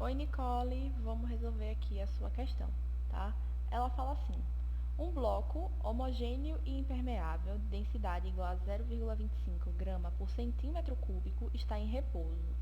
Oi, Nicole, vamos resolver aqui a sua questão, tá? Ela fala assim: um bloco homogêneo e impermeável, densidade igual a 0,25 grama por centímetro cúbico, está em repouso,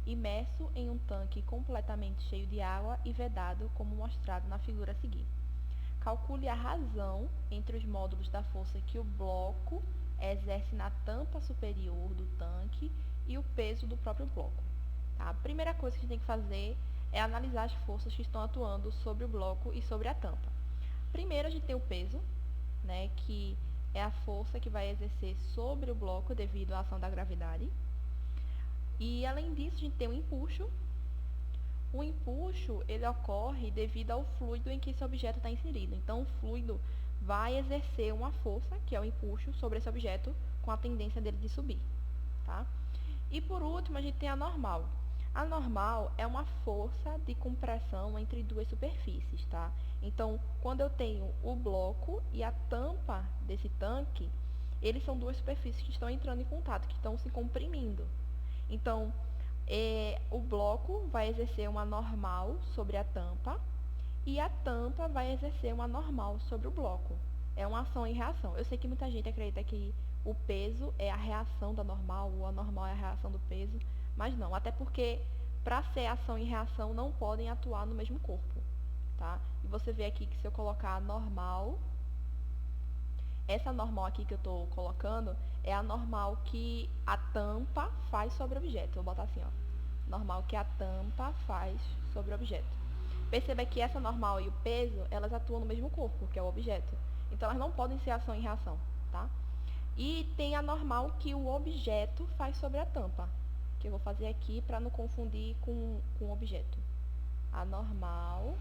imerso em um tanque completamente cheio de água e vedado, como mostrado na figura a seguir. Calcule a razão entre os módulos da força que o bloco exerce na tampa superior do tanque e o peso do próprio bloco. Tá? A primeira coisa que a gente tem que fazer é analisar as forças que estão atuando sobre o bloco e sobre a tampa. Primeiro, a gente tem o peso, né, que é a força que vai exercer sobre o bloco devido à ação da gravidade. E, além disso, a gente tem o empuxo. O empuxo, ele ocorre devido ao fluido em que esse objeto está inserido. Então, o fluido vai exercer uma força, que é o empuxo, sobre esse objeto, com a tendência dele de subir, tá? E, por último, a gente tem a normal. A normal é uma força de compressão entre duas superfícies, tá? Então, quando eu tenho o bloco e a tampa desse tanque, eles são duas superfícies que estão entrando em contato, que estão se comprimindo. Então, o bloco vai exercer uma normal sobre a tampa e a tampa vai exercer uma normal sobre o bloco. É uma ação e reação. Eu sei que muita gente acredita que o peso é a reação da normal, ou a normal é a reação do peso, mas não, até porque para ser ação e reação não podem atuar no mesmo corpo, tá? E você vê aqui que se eu colocar a normal, essa normal aqui que eu estou colocando é a normal que a tampa faz sobre o objeto. Vou botar assim, ó. Normal que a tampa faz sobre o objeto. Perceba que essa normal e o peso, elas atuam no mesmo corpo, que é o objeto. Então, elas não podem ser ação e reação, tá? E tem a normal que o objeto faz sobre a tampa, que eu vou fazer aqui para não confundir com o objeto. A normal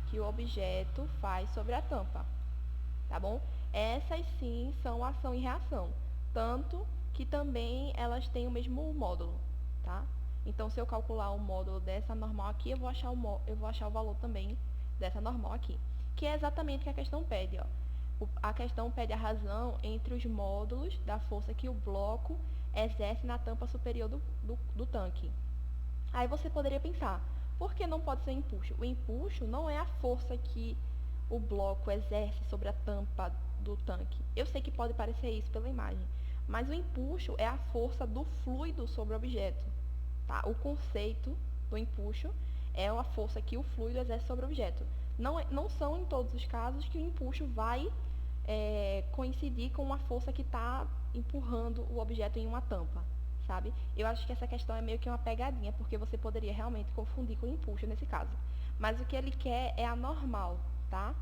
que o objeto faz sobre a tampa, tá bom? Essas sim são ação e reação, tanto que também elas têm o mesmo módulo, tá? Então, se eu calcular o módulo dessa normal aqui, eu vou achar o valor também dessa normal aqui, que é exatamente o que a questão pede, ó. A questão pede a razão entre os módulos da força que o bloco exerce na tampa superior do tanque. Aí você poderia pensar, por que não pode ser empuxo? O empuxo não é a força que o bloco exerce sobre a tampa do tanque. Eu sei que pode parecer isso pela imagem, mas o empuxo é a força do fluido sobre o objeto. Tá? O conceito do empuxo é a força que o fluido exerce sobre o objeto. Não são em todos os casos que o empuxo vai coincidir com uma força que está empurrando o objeto em uma tampa, sabe? Eu acho que essa questão é meio que uma pegadinha, porque você poderia realmente confundir com o empuxo nesse caso. Mas o que ele quer é a normal, tá?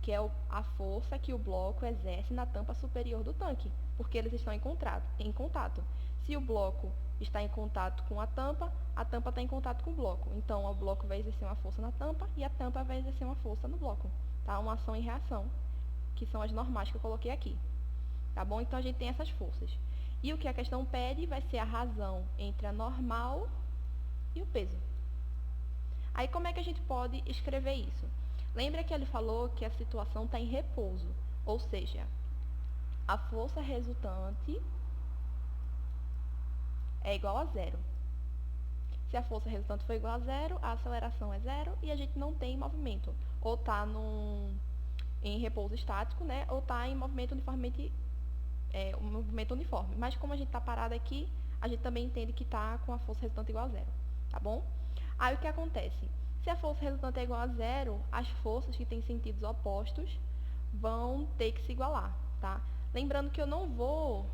Que é a força que o bloco exerce na tampa superior do tanque, porque eles estão em contato. Se o bloco está em contato com a tampa está em contato com o bloco. Então, o bloco vai exercer uma força na tampa e a tampa vai exercer uma força no bloco, tá? Uma ação e reação, que são as normais que eu coloquei aqui, tá bom? Então, a gente tem essas forças. E o que a questão pede vai ser a razão entre a normal e o peso. Aí, como é que a gente pode escrever isso? Lembra que ele falou que a situação está em repouso, ou seja, a força resultante é igual a zero. Se a força resultante for igual a zero, a aceleração é zero e a gente não tem movimento. Ou está em repouso estático, né? Ou está em movimento uniformemente, um movimento uniforme. Mas como a gente está parado aqui, a gente também entende que está com a força resultante igual a zero, tá bom? Aí o que acontece? Se a força resultante é igual a zero, as forças que têm sentidos opostos vão ter que se igualar, tá? Lembrando que eu não vou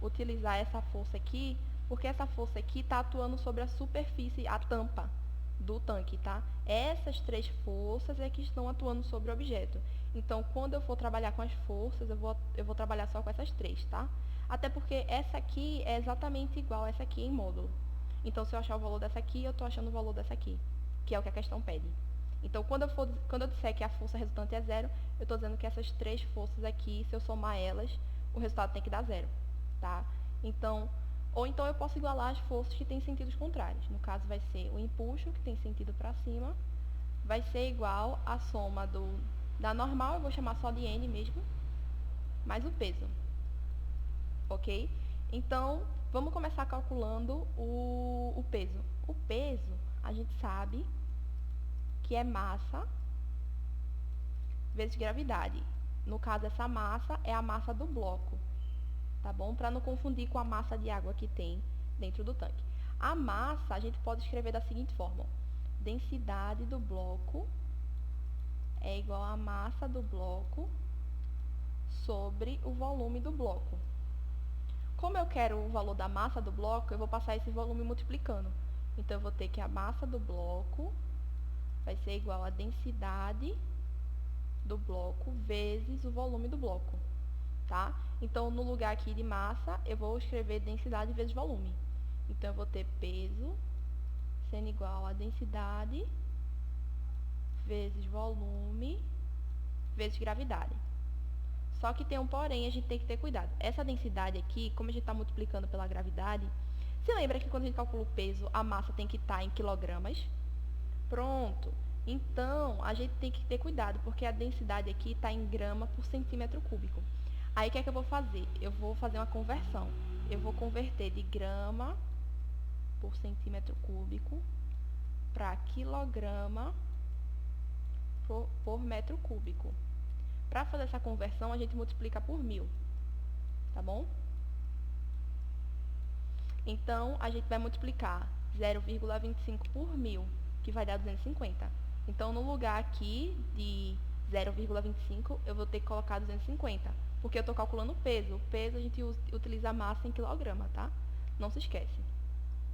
utilizar essa força aqui, porque essa força aqui está atuando sobre a superfície, a tampa do tanque, tá? Essas três forças é que estão atuando sobre o objeto. Então, quando eu for trabalhar com as forças, eu vou trabalhar só com essas três, tá? Até porque essa aqui é exatamente igual a essa aqui em módulo. Então, se eu achar o valor dessa aqui, eu estou achando o valor dessa aqui, que é o que a questão pede. Então, quando eu disser que a força resultante é zero, eu estou dizendo que essas três forças aqui, se eu somar elas, o resultado tem que dar zero, tá? Então, ou então eu posso igualar as forças que têm sentidos contrários. No caso, vai ser o empuxo, que tem sentido para cima, vai ser igual à soma da normal, eu vou chamar só de N mesmo, mais o peso. Ok? Então, vamos começar calculando o peso. O peso, a gente sabe que é massa vezes gravidade. No caso, essa massa é a massa do bloco, tá bom? Para não confundir com a massa de água que tem dentro do tanque. A massa, a gente pode escrever da seguinte forma: densidade do bloco é igual a massa do bloco sobre o volume do bloco. Como eu quero o valor da massa do bloco, eu vou passar esse volume multiplicando. Então, eu vou ter que a massa do bloco vai ser igual a densidade do bloco vezes o volume do bloco, tá? Então, no lugar aqui de massa, eu vou escrever densidade vezes volume. Então, eu vou ter peso sendo igual a densidade vezes volume vezes gravidade. Só que tem um porém, a gente tem que ter cuidado. Essa densidade aqui, como a gente está multiplicando pela gravidade, se lembra que quando a gente calcula o peso, a massa tem que estar em quilogramas? Pronto. Então, a gente tem que ter cuidado, porque a densidade aqui está em grama por centímetro cúbico. Aí, o que é que eu vou fazer? Eu vou fazer uma conversão. Eu vou converter de grama por centímetro cúbico para quilograma por metro cúbico. Para fazer essa conversão, a gente multiplica por 1000, tá bom? Então, a gente vai multiplicar 0,25 por 1000, que vai dar 250. Então, no lugar aqui de 0,25, eu vou ter que colocar 250, porque eu estou calculando o peso. O peso a gente utiliza a massa em quilograma, tá? Não se esquece.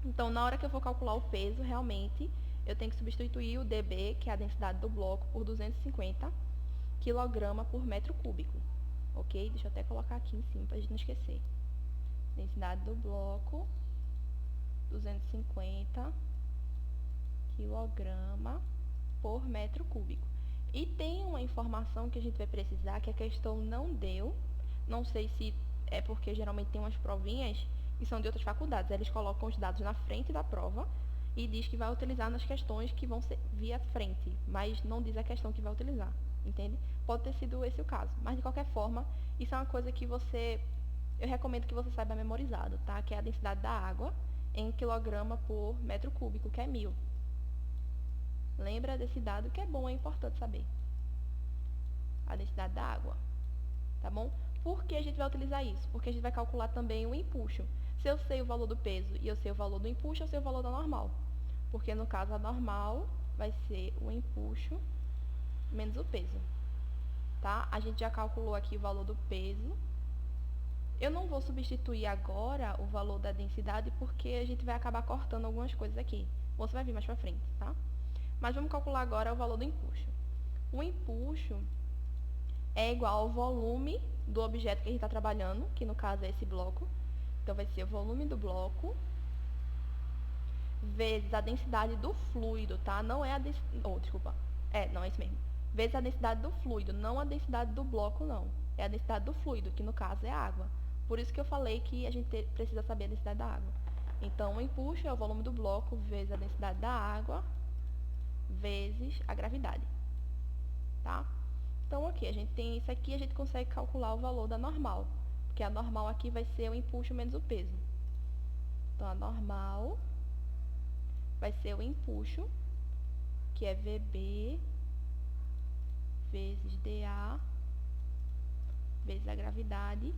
Então, na hora que eu for calcular o peso, realmente, eu tenho que substituir o dB, que é a densidade do bloco, por 250 kg por metro cúbico. Ok? Deixa eu até colocar aqui em cima, para a gente não esquecer. Densidade do bloco, 250 kg por metro cúbico. E tem uma informação que a gente vai precisar, que a questão não deu. Não sei se é porque geralmente tem umas provinhas que são de outras faculdades. Eles colocam os dados na frente da prova e diz que vai utilizar nas questões que vão ser via frente, mas não diz a questão que vai utilizar, entende? Pode ter sido esse o caso, mas de qualquer forma, isso é uma coisa que eu recomendo que você saiba memorizado, tá? Que é a densidade da água em quilograma por metro cúbico, que é 1000. Lembra desse dado que é bom, é importante saber. A densidade da água, tá bom? Por que a gente vai utilizar isso? Porque a gente vai calcular também o empuxo. Se eu sei o valor do peso e eu sei o valor do empuxo, eu sei o valor da normal. Porque no caso a normal vai ser o empuxo menos o peso. Tá? A gente já calculou aqui o valor do peso. Eu não vou substituir agora o valor da densidade porque a gente vai acabar cortando algumas coisas aqui. Você vai vir mais pra frente, tá? Mas vamos calcular agora o valor do empuxo. O empuxo é igual ao volume do objeto que a gente está trabalhando, que no caso é esse bloco. Então, vai ser o volume do bloco vezes a densidade do fluido, tá? Não é a densidade... desculpa. Não, é isso mesmo. Vezes a densidade do fluido, não a densidade do bloco, não. É a densidade do fluido, que no caso é a água. Por isso que eu falei que a gente precisa saber a densidade da água. Então, o empuxo é o volume do bloco vezes a densidade da água vezes a gravidade, tá? Então, aqui, a gente tem isso aqui, a gente consegue calcular o valor da normal, porque a normal aqui vai ser o empuxo menos o peso. Então, a normal vai ser o empuxo, que é VB vezes dA vezes a gravidade,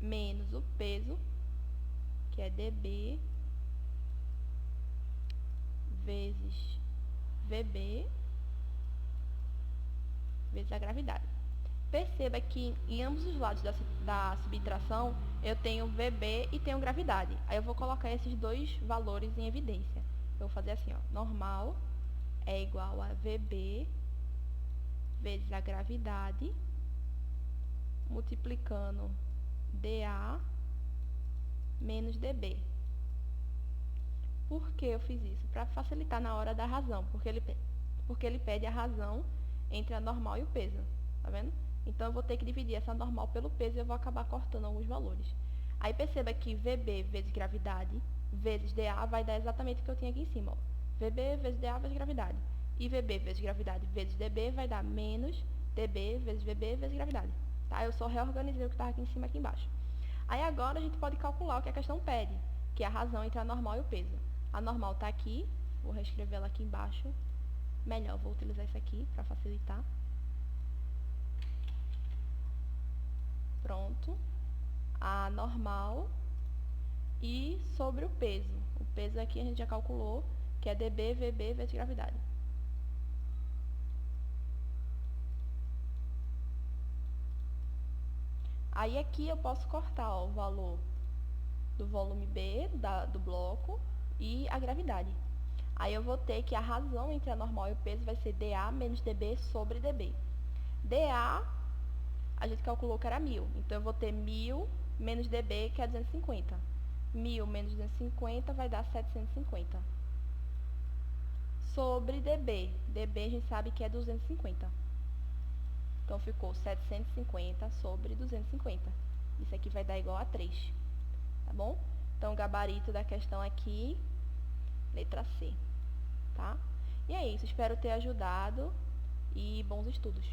menos o peso, que é dB vezes VB vezes a gravidade. Perceba que em ambos os lados da subtração eu tenho VB e tenho gravidade. Aí eu vou colocar esses dois valores em evidência. Eu vou fazer assim, ó, normal é igual a VB vezes a gravidade multiplicando dA menos dB. Por que eu fiz isso? Para facilitar na hora da razão, porque ele pede a razão entre a normal e o peso, tá vendo? Então, eu vou ter que dividir essa normal pelo peso e eu vou acabar cortando alguns valores. Aí, perceba que VB vezes gravidade vezes dA vai dar exatamente o que eu tinha aqui em cima, ó. VB vezes dA vezes gravidade. E VB vezes gravidade vezes dB vai dar menos dB vezes VB vezes gravidade. Tá? Eu só reorganizei o que estava aqui em cima e aqui embaixo. Aí, agora, a gente pode calcular o que a questão pede, que é a razão entre a normal e o peso. A normal está aqui, Vou reescrever ela aqui embaixo. Melhor, vou utilizar isso aqui para facilitar. Pronto. A normal e sobre o peso. O peso aqui a gente já calculou, que é dB, VB vezes gravidade. Aí aqui eu posso cortar ó, o valor do volume B do bloco e a gravidade. Aí eu vou ter que a razão entre a normal e o peso vai ser dA menos dB sobre dB. dA, a gente calculou que era 1000. Então, eu vou ter 1000 menos dB, que é 250. 1000 menos 250 vai dar 750. Sobre dB. dB a gente sabe que é 250. Então, ficou 750 sobre 250. Isso aqui vai dar igual a 3. Tá bom? Então, o gabarito da questão aqui, letra C. Tá? E é isso. Espero ter ajudado e bons estudos.